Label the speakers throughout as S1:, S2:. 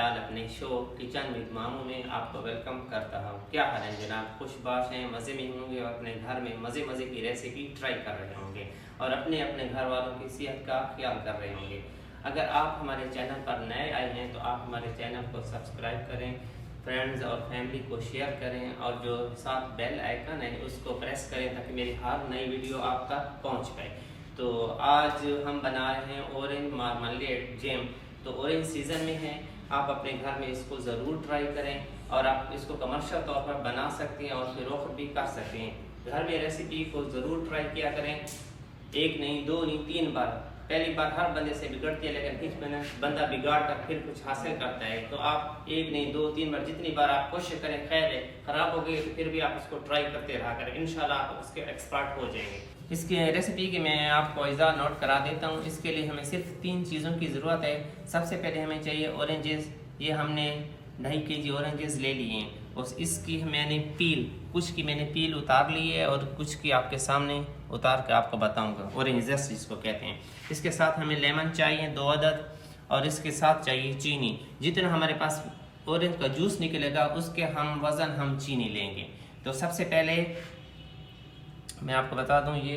S1: लाल अपने show kitchen with मामू में आपको वेलकम करता हूँ। क्या हाल है जनाब, खुशबाश हैं, मज़े में होंगे और अपने घर में मज़े मज़े की रेसिपी ट्राई कर रहे होंगे और अपने अपने घर वालों की सेहत का ख्याल कर रहे होंगे। अगर आप हमारे चैनल पर नए आए हैं तो आप हमारे चैनल को सब्सक्राइब करें, फ्रेंड्स और फैमिली को शेयर करें और जो साथ बेल आइकन है उसको प्रेस करें ताकि मेरी हर नई वीडियो आप तक पहुँच पाए। तो आज हम बना रहे हैं ऑरेंज मार्मलेड जैम। तो ऑरेंज सीज़न में है, आप अपने घर में इसको ज़रूर ट्राई करें और आप इसको कमर्शियल तौर पर बना सकते हैं और फिरोख्त भी कर सकते हैं। घर में रेसिपी को ज़रूर ट्राई किया करें, एक नहीं, दो नहीं, 3 बार। पहली बार हर बंदे से बिगड़ती है, लेकिन कुछ बंदा बिगाड़ कर फिर कुछ हासिल करता है। तो आप एक नहीं, 2, 3 बार, जितनी बार आप कोशिश करें, खैर है, ख़राब हो गई तो फिर भी आप इसको ट्राई करते रहा करें, इंशाल्लाह आप उसके एक्सपर्ट हो जाएंगे। इसकी रेसिपी की मैं आपको इज़ा नोट करा देता हूँ। इसके लिए हमें सिर्फ 3 चीज़ों की ज़रूरत है। सबसे पहले हमें चाहिए ऑरेंजेस। ये हमने 2.5 kg ऑरेंजेस ले लिए हैं और इसकी मैंने कुछ की मैंने पील उतार ली है और कुछ की आपके सामने उतार के आपको बताऊंगा, ऑरेंजेस जिसको कहते हैं। इसके साथ हमें लेमन चाहिए 2 अदद और इसके साथ चाहिए चीनी। जितना हमारे पास ऑरेंज का जूस निकलेगा उसके हम चीनी लेंगे। तो सबसे पहले मैं आपको बता दूं, ये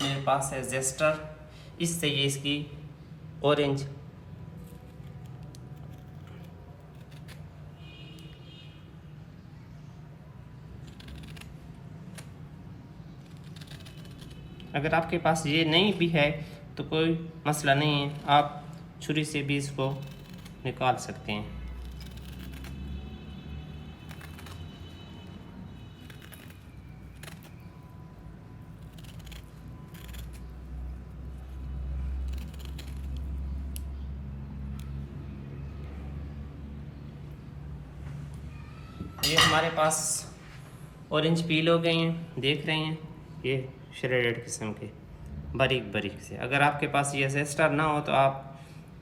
S1: मेरे पास है जेस्टर, इससे ये इसकी ऑरेंज अगर आपके पास ये नहीं भी है तो कोई मसला नहीं है, आप छुरी से भी इसको निकाल सकते हैं। ये हमारे पास ऑरेंज पील हो गए हैं, देख रहे हैं, ये श्रेडेड किस्म के बारीक बारीक से। अगर आपके पास ये जेस्टर ना हो तो आप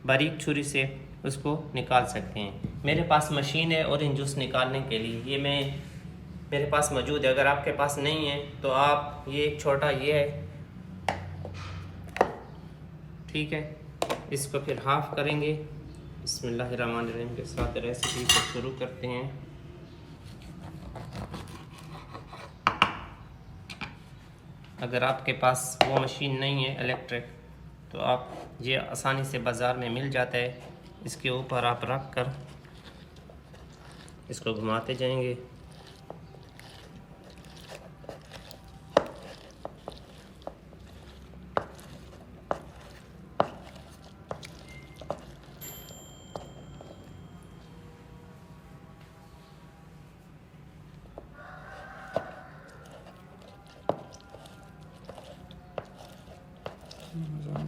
S1: बारीक छुरी से उसको निकाल सकते हैं। मेरे पास मशीन है ऑरेंज जूस निकालने के लिए, ये मेरे पास मौजूद है। अगर आपके पास नहीं है तो आप ये एक छोटा ये है, ठीक है, इसको फिर हाफ करेंगे। बिस्मिल्लाहिर्रहमानिर्रहीम के साथ रेसिपी को शुरू करते हैं। अगर आपके पास वो मशीन नहीं है इलेक्ट्रिक तो आप ये आसानी से बाज़ार में मिल जाता है, इसके ऊपर आप रख कर इसको घुमाते जाएंगे।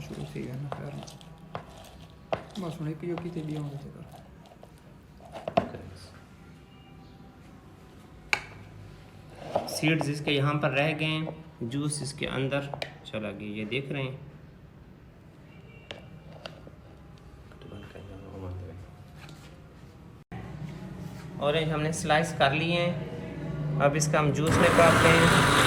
S2: शुरू से है ना खैर, बस उन्हें की जो की ते दिया होते कर।
S1: सीड्स इसके यहाँ पर रह गए हैं, जूस इसके अंदर चला गया, ये देख रहे हैं। ऑरेंज हमने स्लाइस कर लिए हैं, अब इसका हम जूस निकालते हैं।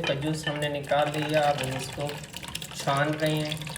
S1: का जूस हमने निकाल लिया, अब हम इसको छान रहे हैं।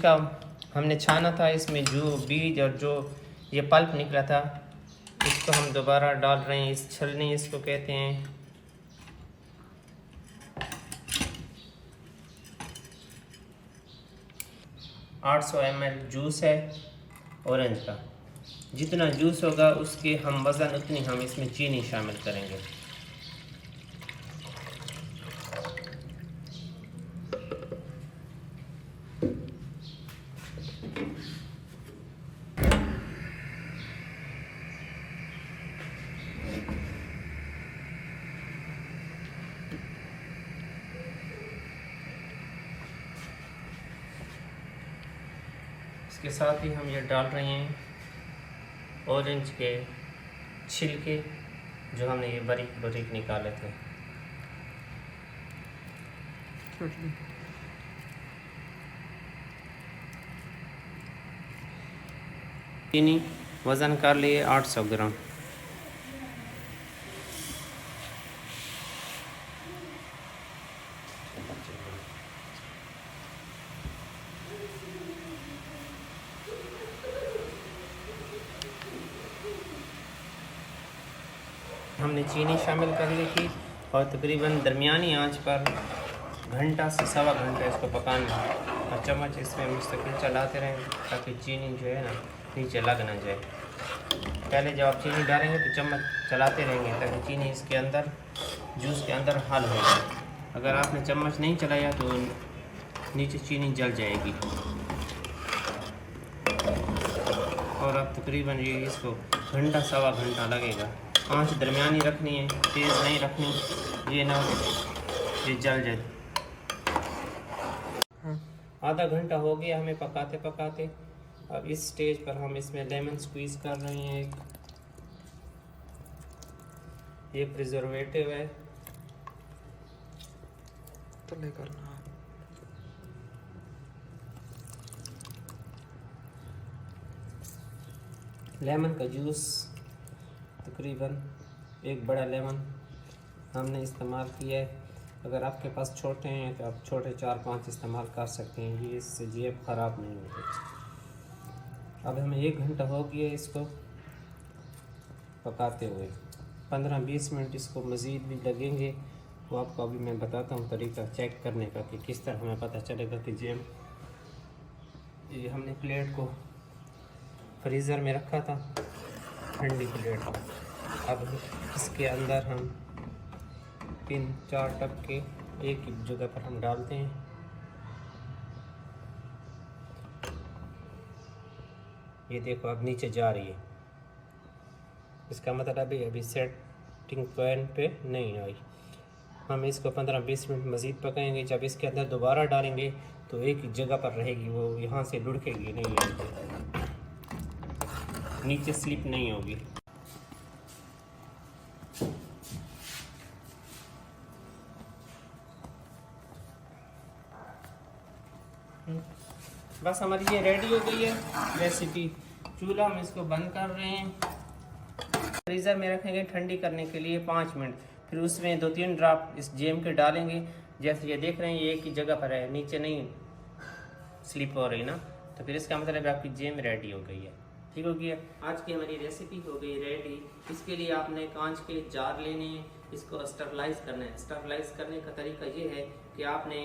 S1: जिसका हमने छाना था, इसमें जो बीज और जो ये पल्प निकला था, इसको हम दोबारा डाल रहे हैं। इस छलनी इसको कहते हैं। $800 ml जूस है ऑरेंज का। जितना जूस होगा उसके हम वज़न उतनी हम इसमें चीनी शामिल करेंगे। इसके साथ ही हम ये डाल रहे हैं ऑरेंज के छिलके, जो हमने ये बारीक बारीक निकाले थे। चीनी वज़न कर लिए 800 ग्राम। हमने चीनी शामिल कर ली थी और तकरीबन दरमियानी आंच पर घंटा से सवा घंटा इसको पकाना है और चम्मच इसमें मुस्तकिल चलाते रहें ताकि चीनी जो है ना नीचे लग ना जाए। पहले जब आप चीनी डालेंगे तो चम्मच चलाते रहेंगे ताकि चीनी इसके अंदर जूस के अंदर हल हो जाए। अगर आपने चम्मच नहीं चलाया तो नीचे चीनी जल जाएगी। और अब तकरीबन ये इसको घंटा सवा घंटा लगेगा। आंच दरमियानी रखनी है, तेज़ नहीं रखनी, ये ना ये जल जाए। आधा घंटा हो गया हमें पकाते पकाते। अब इस स्टेज पर हम इसमें लेमन स्क्वीज़ कर रहे हैं। ये प्रिजर्वेटिव है,
S2: तो ले करना
S1: लेमन का जूस तकरीबन एक बड़ा लेमन हमने इस्तेमाल किया है। अगर आपके पास छोटे हैं तो आप छोटे 4-5 इस्तेमाल कर सकते हैं, ये इससे जेब ख़राब नहीं होती। अब हमें 1 घंटा हो गया इसको पकाते हुए। 15-20 मिनट इसको मज़ीद भी लगेंगे। वो आपको अभी मैं बताता हूँ तरीका चेक करने का कि किस तरह हमें पता चलेगा कि जेब। ये हमने प्लेट को फ्रीज़र में रखा था, ठंडी प्लेट। अब इसके अंदर हम 3-4 टक्के एक ही जगह पर हम डालते हैं। ये देखो अब नीचे जा रही है, इसका मतलब है अभी सेटिंग पॉइंट पे नहीं आई। हम इसको 15-20 मिनट मज़ीद पकाएंगे। जब इसके अंदर दोबारा डालेंगे तो एक ही जगह पर रहेगी, वो यहाँ से लुढ़केगी नहीं, नीचे स्लिप नहीं होगी। बस हमारी ये रेडी हो गई है रेसिपी। चूल्हा हम इसको बंद कर रहे हैं। फ्रीज़र में रखेंगे ठंडी करने के लिए 5 मिनट। फिर उसमें 2-3 ड्रॉप इस जेम के डालेंगे। जैसे ये देख रहे हैं ये एक ही जगह पर है, नीचे नहीं स्लिप हो रही ना, तो फिर इसका मतलब आपकी जेम रेडी हो गई है। ठीक हो गया। आज की हमारी रेसिपी हो गई रेडी। इसके लिए आपने कांच के जार लेने हैं, इसको स्टरलाइज करना है। स्टरलाइज करने का तरीका ये है कि आपने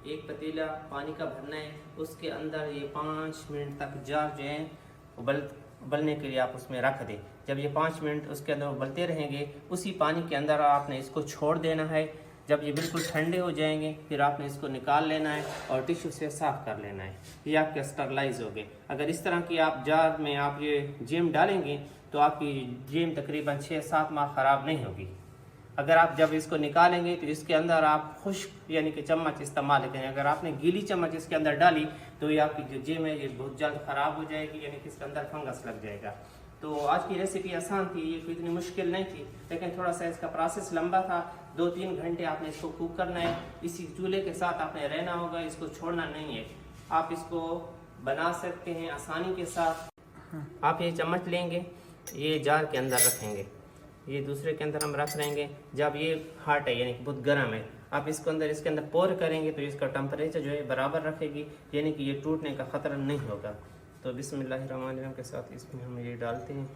S1: एक पतीला पानी का भरना है, उसके अंदर ये 5 मिनट तक जार जो है उबलने के लिए आप उसमें रख दें। जब ये 5 मिनट उसके अंदर उबलते रहेंगे, उसी पानी के अंदर आपने इसको छोड़ देना है। जब ये बिल्कुल ठंडे हो जाएंगे फिर आपने इसको निकाल लेना है और टिश्यू से साफ़ कर लेना है। ये आपके स्टरलाइज हो गए। अगर इस तरह की आप जार में आप ये जेम डालेंगे तो आपकी जेम तकरीबन 6-7 माह ख़राब नहीं होगी। अगर आप जब इसको निकालेंगे तो इसके अंदर आप खुश्क यानी कि चम्मच इस्तेमाल करें। अगर आपने गीली चम्मच इसके अंदर डाली तो ये आपकी जो जेम है ये बहुत जल्द ख़राब हो जाएगी, यानी कि इसके अंदर फंगस लग जाएगा। तो आज की रेसिपी आसान थी, ये कोई इतनी मुश्किल नहीं थी, लेकिन थोड़ा सा इसका प्रोसेस लंबा था। 2-3 घंटे आपने इसको कुक करना है। इसी चूल्हे के साथ आपने रहना होगा, इसको छोड़ना नहीं है। आप इसको बना सकते हैं आसानी के साथ। आप ये चम्मच लेंगे, ये जार के अंदर रखेंगे, ये दूसरे के अंदर हम रख लेंगे। जब ये हॉट है यानी कि बहुत गर्म है, आप इसके अंदर पोर करेंगे तो इसका टेम्परेचर जो है बराबर रखेगी, यानी कि ये टूटने का ख़तरा नहीं होगा। तो बिस्मिल्लाहिर्रहमानिर्रहीम के साथ इसमें हम ये डालते हैं।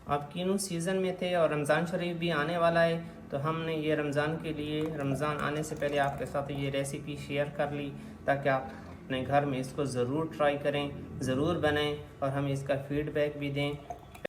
S1: अब कीनू सीज़न में थे और रमज़ान शरीफ भी आने वाला है, तो हमने ये रमज़ान के लिए, रमज़ान आने से पहले आपके साथ ये रेसिपी शेयर कर ली, ताकि आप अपने घर में इसको ज़रूर ट्राई करें, ज़रूर बनाएं और हमें इसका फ़ीडबैक भी दें।